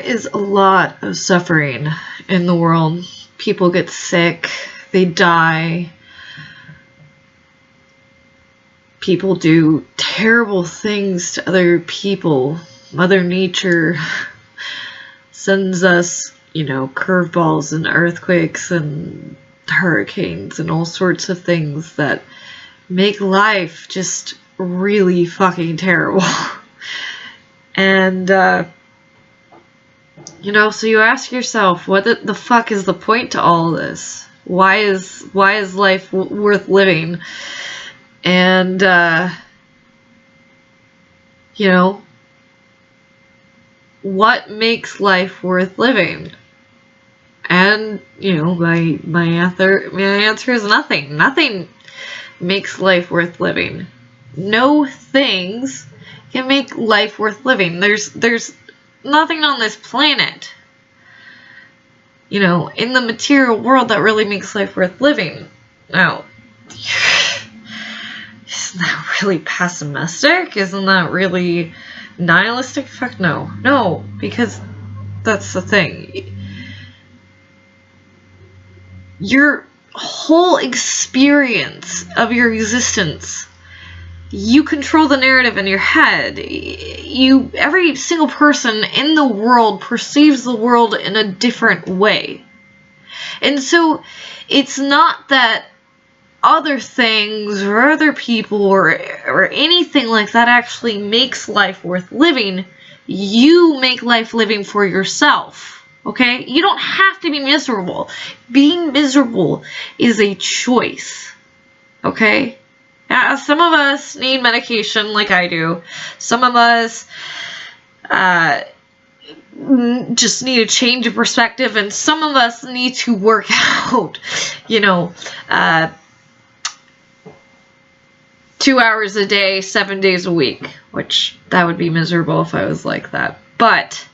is a lot of suffering in the world. People get sick, they die. People do terrible things to other people. Mother Nature sends us, you know, curveballs and earthquakes and hurricanes and all sorts of things that make life just really fucking terrible. And, you know, so you ask yourself, what the fuck is the point to all this? Why is life worth living? And, you know, what makes life worth living? And, you know, my answer is nothing. Nothing makes life worth living. No things can make life worth living. There's nothing on this planet, you know, in the material world that really makes life worth living. Now, isn't that really pessimistic? Isn't that really nihilistic? Fuck no. No, because that's the thing. Your whole experience of your existence, you control the narrative in your head. Every single person in the world perceives the world in a different way. And so it's not that other things or other people or anything like that actually makes life worth living. You make life living for yourself. Okay? You don't have to be miserable. Being miserable is a choice. Okay? Some of us need medication like I do. Some of us just need a change of perspective, and some of us need to work out, you know, 2 hours a day, 7 days a week, which that would be miserable if I was like that. But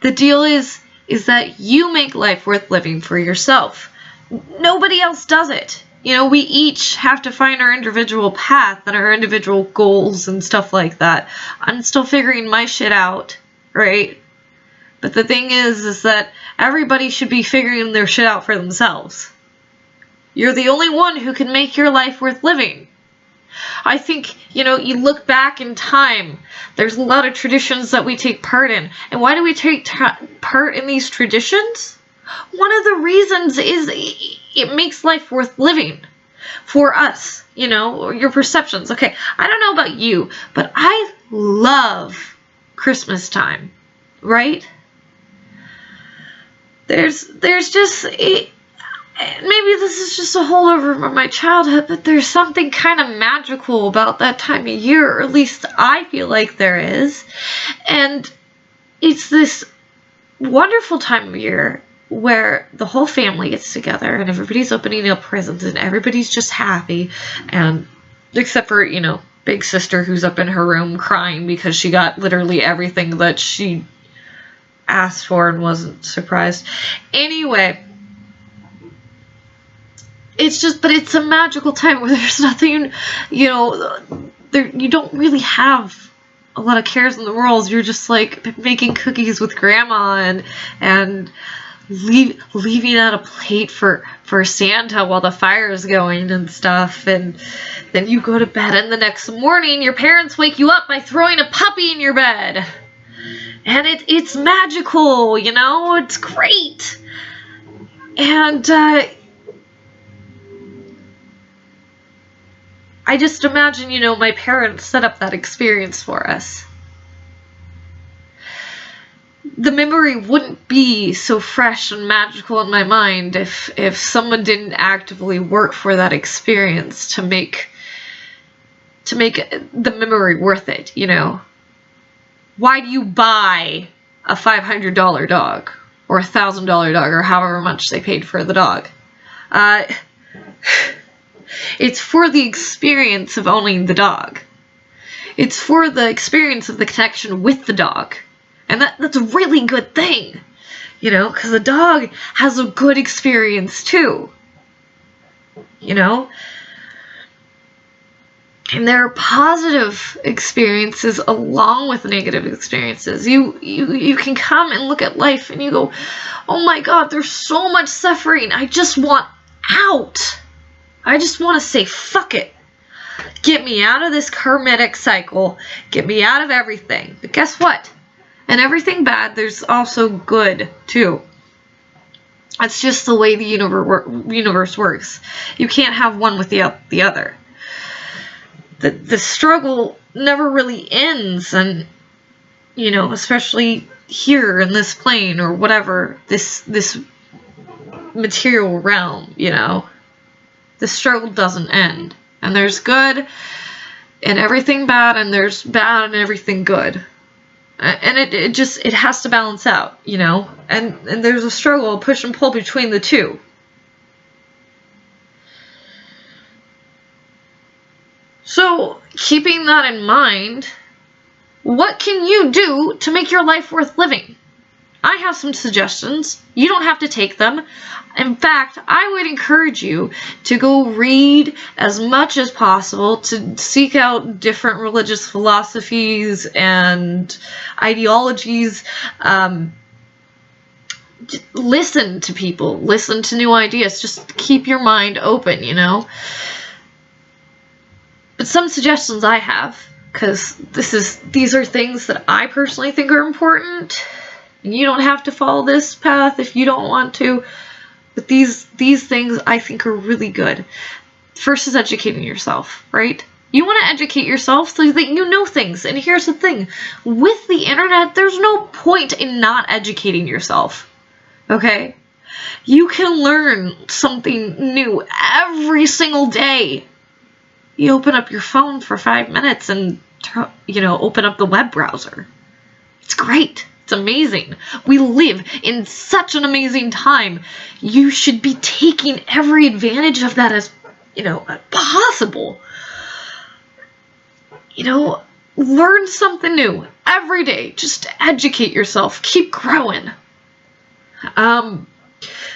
the deal is that you make life worth living for yourself. Nobody else does it. You know, we each have to find our individual path and our individual goals and stuff like that. I'm still figuring my shit out, right? But the thing is that everybody should be figuring their shit out for themselves. You're the only one who can make your life worth living. I think, you know, you look back in time, there's a lot of traditions that we take part in. And why do we take part in these traditions? One of the reasons is it makes life worth living for us, you know, your perceptions. Okay, I don't know about you, but I love Christmas time, right? There's just, maybe this is just a holdover from my childhood, but there's something kind of magical about that time of year, or at least I feel like there is. And it's this wonderful time of year where the whole family gets together and everybody's opening up presents and everybody's just happy, and except for, you know, big sister who's up in her room crying because she got literally everything that she asked for and wasn't surprised. Anyway, it's just, but it's a magical time where there's nothing, you know, you don't really have a lot of cares in the world. You're just like making cookies with grandma and leaving out a plate for Santa while the fire is going and stuff, and then you go to bed, and the next morning your parents wake you up by throwing a puppy in your bed, and it's magical, you know, it's great. And I just imagine, you know, my parents set up that experience for us. The memory wouldn't be so fresh and magical in my mind if someone didn't actively work for that experience to make the memory worth it, you know. Why do you buy a $500 dog or $1,000 dog or however much they paid for the dog? It's for the experience of owning the dog. It's for the experience of the connection with the dog. And that's a really good thing, you know, because the dog has a good experience too, you know. And there are positive experiences along with negative experiences. You can come and look at life and you go, oh my God, there's so much suffering. I just want out. I just want to say, fuck it. Get me out of this karmic cycle. Get me out of everything. But guess what? And everything bad, there's also good too. That's just the way the universe works. You can't have one with the other. The struggle never really ends, and especially here in this plane or whatever, this material realm, the struggle doesn't end. And there's good and everything bad, and there's bad and everything good. And it has to balance out, and there's a struggle, a push and pull between the two. So, keeping that in mind, what can you do to make your life worth living? I have some suggestions. You don't have to take them. In fact, I would encourage you to go read as much as possible, to seek out different religious philosophies and ideologies. Listen to people. Listen to new ideas. Just keep your mind open, But some suggestions I have, because these are things that I personally think are important. You don't have to follow this path if you don't want to, but these things I think are really good. First is educating yourself, right? You want to educate yourself so that you know things. And here's the thing, with the internet, there's no point in not educating yourself, okay? You can learn something new every single day. You open up your phone for 5 minutes and, open up the web browser. It's great. It's amazing. We live in such an amazing time. You should be taking every advantage of that as, possible. Learn something new every day. Just educate yourself. Keep growing. The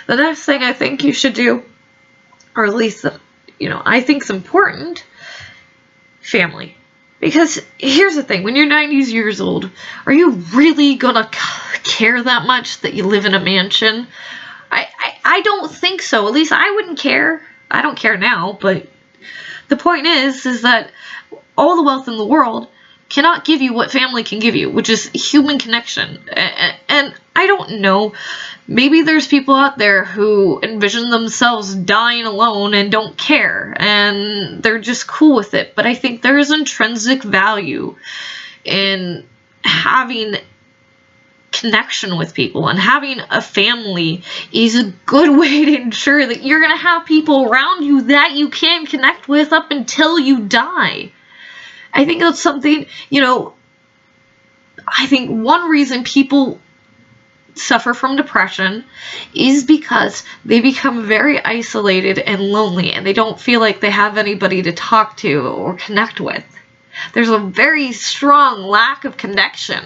next thing I think you should do, or at least, I think is important, family. Because here's the thing, when you're 90 years old, are you really gonna care that much that you live in a mansion? I don't think so. At least I wouldn't care. I don't care now, but the point is that all the wealth in the world cannot give you what family can give you, which is human connection. And I don't know, maybe there's people out there who envision themselves dying alone and don't care, and they're just cool with it. But I think there is intrinsic value in having connection with people, and having a family is a good way to ensure that you're going to have people around you that you can connect with up until you die. I think that's something, I think one reason people suffer from depression is because they become very isolated and lonely, and they don't feel like they have anybody to talk to or connect with. There's a very strong lack of connection.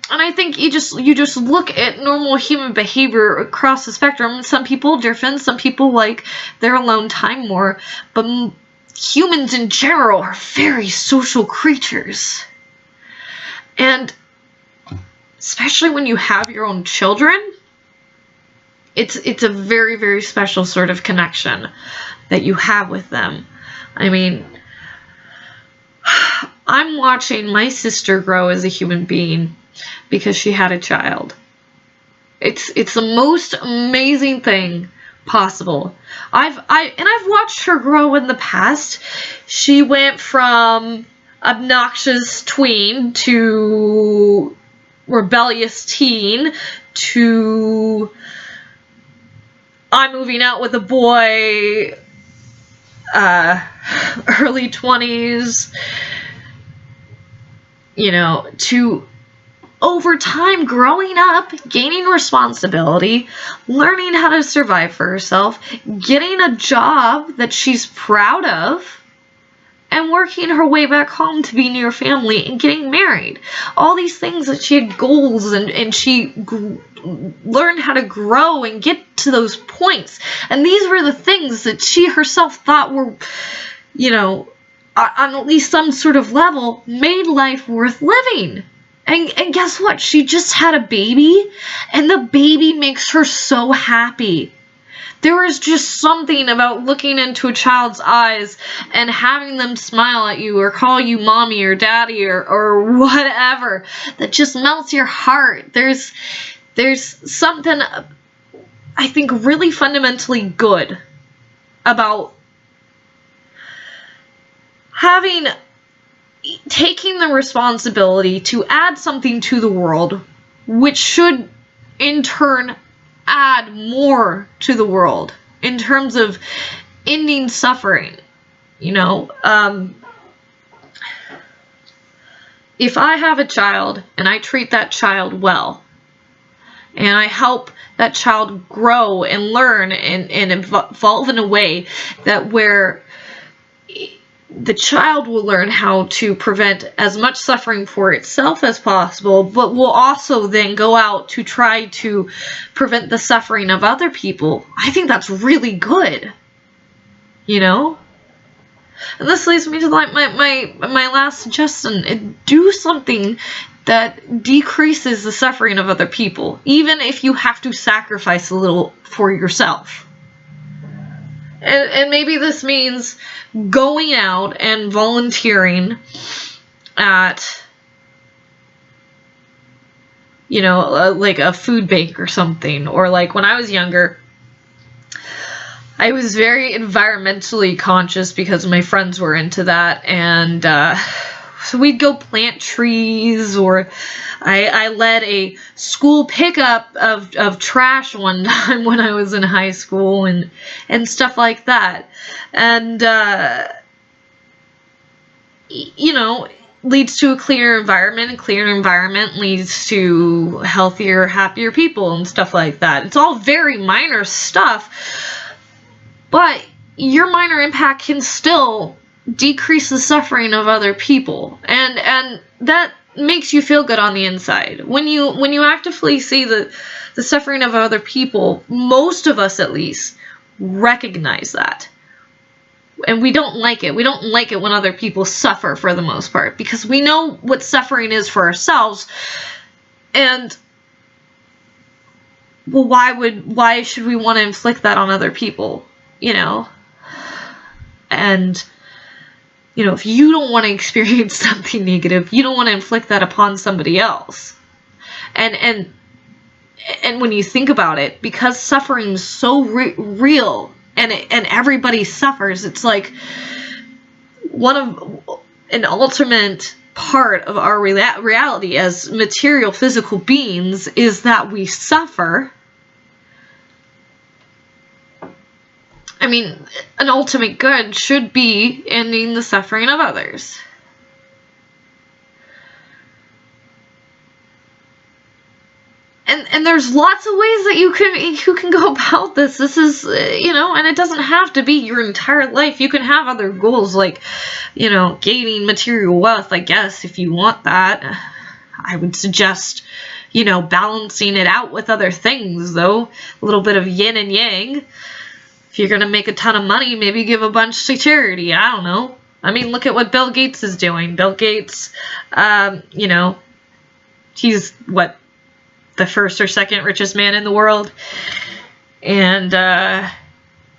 And I think you just look at normal human behavior across the spectrum. Some people are different. Some people like their alone time more, but humans in general are very social creatures. And especially when you have your own children, it's a very, very special sort of connection that you have with them. I mean, I'm watching my sister grow as a human being because she had a child. It's the most amazing thing possible. I've watched her grow in the past. She went from obnoxious tween to rebellious teen to I'm moving out with a boy, early 20s, to over time growing up, gaining responsibility, learning how to survive for herself, getting a job that she's proud of, and working her way back home to be near family and getting married. All these things that she had goals, and she learned how to grow and get to those points. And these were the things that she herself thought were, on at least some sort of level, made life worth living. And guess what? She just had a baby, and the baby makes her so happy. There is just something about looking into a child's eyes and having them smile at you or call you mommy or daddy or whatever that just melts your heart. There's something, I think, really fundamentally good about taking the responsibility to add something to the world, which should in turn add more to the world in terms of ending suffering. If I have a child and I treat that child well, and I help that child grow and learn and evolve in a way that where the child will learn how to prevent as much suffering for itself as possible, but will also then go out to try to prevent the suffering of other people. I think that's really good. And this leads me to my last suggestion. Do something that decreases the suffering of other people, even if you have to sacrifice a little for yourself. And maybe this means going out and volunteering at, like a food bank or something. Or like when I was younger, I was very environmentally conscious because my friends were into that. And so we'd go plant trees, or I led a school pickup of trash one time when I was in high school and stuff like that. And, leads to a cleaner environment, and cleaner environment leads to healthier, happier people and stuff like that. It's all very minor stuff, but your minor impact can still decrease the suffering of other people, and that makes you feel good on the inside. When you actively see the suffering of other people, most of us at least recognize that. And we don't like it. We don't like it when other people suffer for the most part, because we know what suffering is for ourselves. And well, why should we want to inflict that on other people? And if you don't want to experience something negative, you don't want to inflict that upon somebody else. And when you think about it, because suffering is so real, and everybody suffers, it's like an ultimate part of our reality as material, physical beings is that we suffer. I mean, an ultimate good should be ending the suffering of others. And there's lots of ways that you can go about this. This is, and it doesn't have to be your entire life. You can have other goals like, gaining material wealth, I guess, if you want that. I would suggest, balancing it out with other things, though. A little bit of yin and yang. If you're going to make a ton of money, maybe give a bunch to charity. I don't know. I mean, look at what Bill Gates is doing. Bill Gates, he's, the first or second richest man in the world. And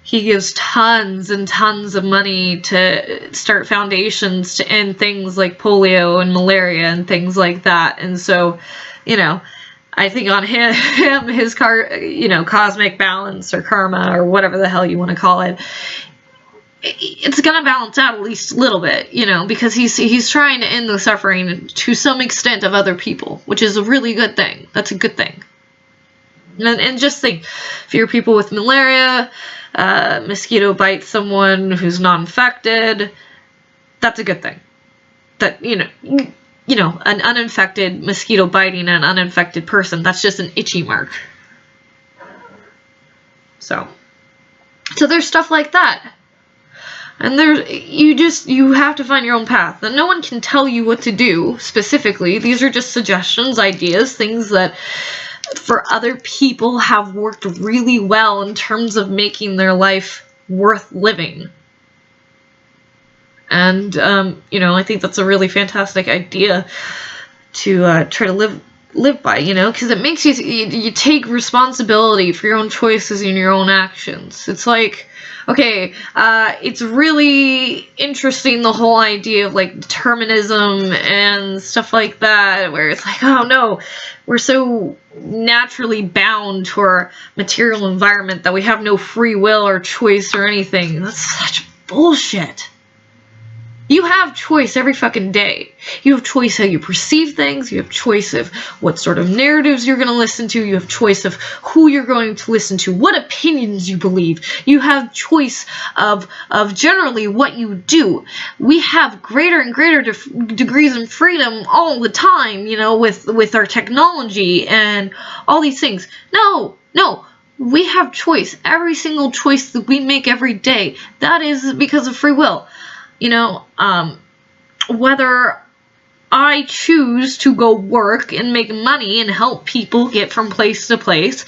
he gives tons and tons of money to start foundations to end things like polio and malaria and things like that. And so, I think on him, his cosmic balance or karma or whatever the hell you want to call it, it's going to balance out at least a little bit, because he's trying to end the suffering to some extent of other people, which is a really good thing. That's a good thing. And just think, if you're people with malaria, mosquito bites someone who's not infected, that's a good thing. That, an uninfected mosquito biting an uninfected person, that's just an itchy mark. So there's stuff like that. And you have to find your own path. And no one can tell you what to do specifically. These are just suggestions, ideas, things that for other people have worked really well in terms of making their life worth living. And, you know, I think that's a really fantastic idea to try to live by, you know, because it makes you take responsibility for your own choices and your own actions. It's like, okay, it's really interesting, the whole idea of like determinism and stuff like that, where it's like, oh no, we're so naturally bound to our material environment that we have no free will or choice or anything. That's such bullshit. You have choice every fucking day. You have choice how you perceive things. You have choice of what sort of narratives you're going to listen to. You have choice of who you're going to listen to, what opinions you believe. You have choice of generally what you do. We have greater and greater degrees of freedom all the time, you know, with our technology and all these things. No. We have choice. Every single choice that we make every day, that is because of free will. You know, whether I choose to go work and make money and help people get from place to place,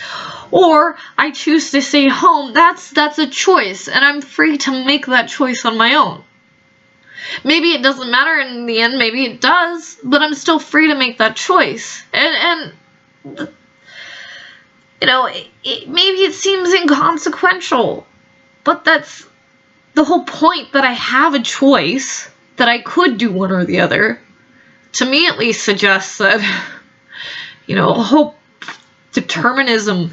or I choose to stay home, that's a choice, and I'm free to make that choice on my own. Maybe it doesn't matter in the end, maybe it does, but I'm still free to make that choice. And you know, maybe it seems inconsequential, but that's the whole point, that I have a choice, that I could do one or the other, to me at least suggests that, you know, the whole determinism,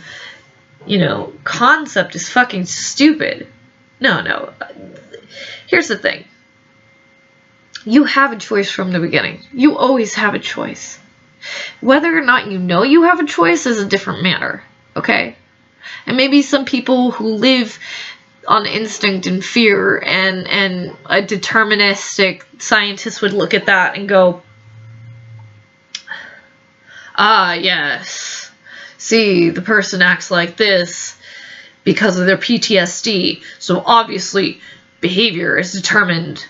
you know, concept is fucking stupid. No. Here's the thing. You have a choice from the beginning. You always have a choice. Whether or not you know you have a choice is a different matter, okay? And maybe some people who live on instinct and fear, and a deterministic scientist would look at that and go, ah, yes, see, the person acts like this because of their PTSD, so obviously behavior is determined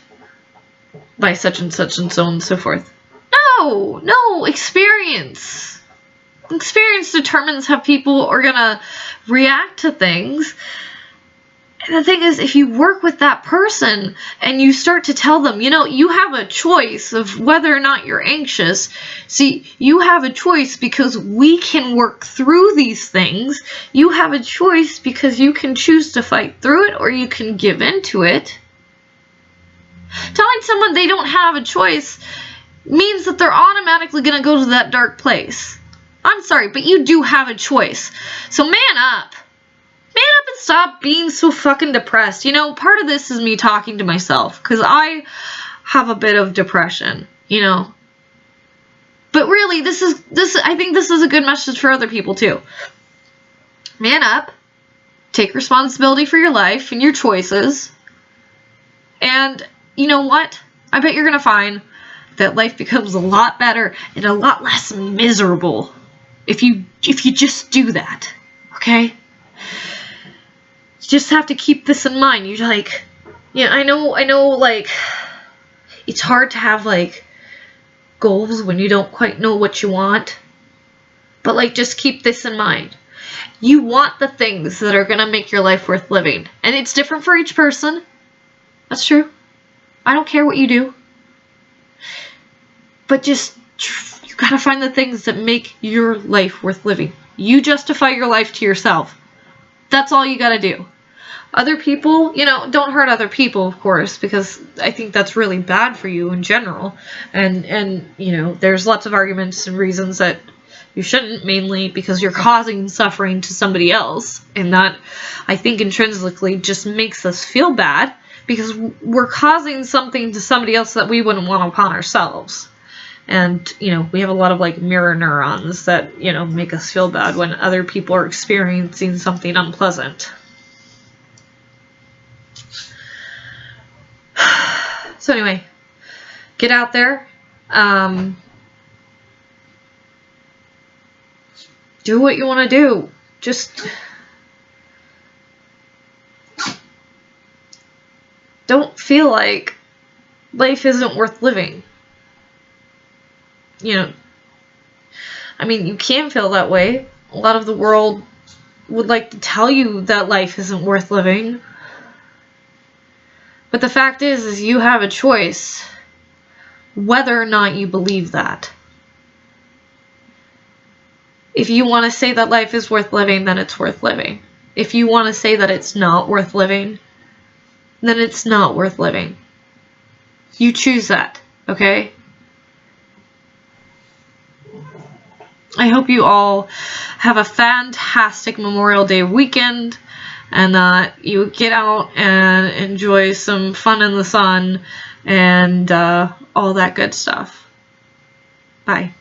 by such and such and so on and so forth. No, experience determines how people are gonna react to things. And the thing is, if you work with that person and you start to tell them, you know, you have a choice of whether or not you're anxious. See, you have a choice because we can work through these things. You have a choice because you can choose to fight through it, or you can give into it. Telling someone they don't have a choice means that they're automatically going to go to that dark place. I'm sorry, but you do have a choice. So man up. Man up and stop being so fucking depressed. You know, part of this is me talking to myself, because I have a bit of depression, you know. But really, I think this is a good message for other people too. Man up. Take responsibility for your life and your choices. And you know what? I bet you're going to find that life becomes a lot better and a lot less miserable if you just do that. Okay? You just have to keep this in mind. You're like, yeah, I know, like, it's hard to have, like, goals when you don't quite know what you want. But, like, just keep this in mind. You want the things that are going to make your life worth living. And it's different for each person. That's true. I don't care what you do. But just, you gotta find the things that make your life worth living. You justify your life to yourself. That's all you gotta do. Other people, you know, don't hurt other people, of course, because I think that's really bad for you in general. And you know, there's lots of arguments and reasons that you shouldn't, mainly because you're causing suffering to somebody else. And that, I think, intrinsically just makes us feel bad, because we're causing something to somebody else that we wouldn't want upon ourselves. And, you know, we have a lot of, like, mirror neurons that, you know, make us feel bad when other people are experiencing something unpleasant. So anyway, get out there. Do what you want to do. Just don't feel like life isn't worth living. You know, I mean, you can feel that way. A lot of the world would like to tell you that life isn't worth living. But the fact is you have a choice whether or not you believe that. If you want to say that life is worth living, then it's worth living. If you want to say that it's not worth living, then it's not worth living. You choose that, okay? I hope you all have a fantastic Memorial Day weekend, and that you get out and enjoy some fun in the sun and all that good stuff. Bye.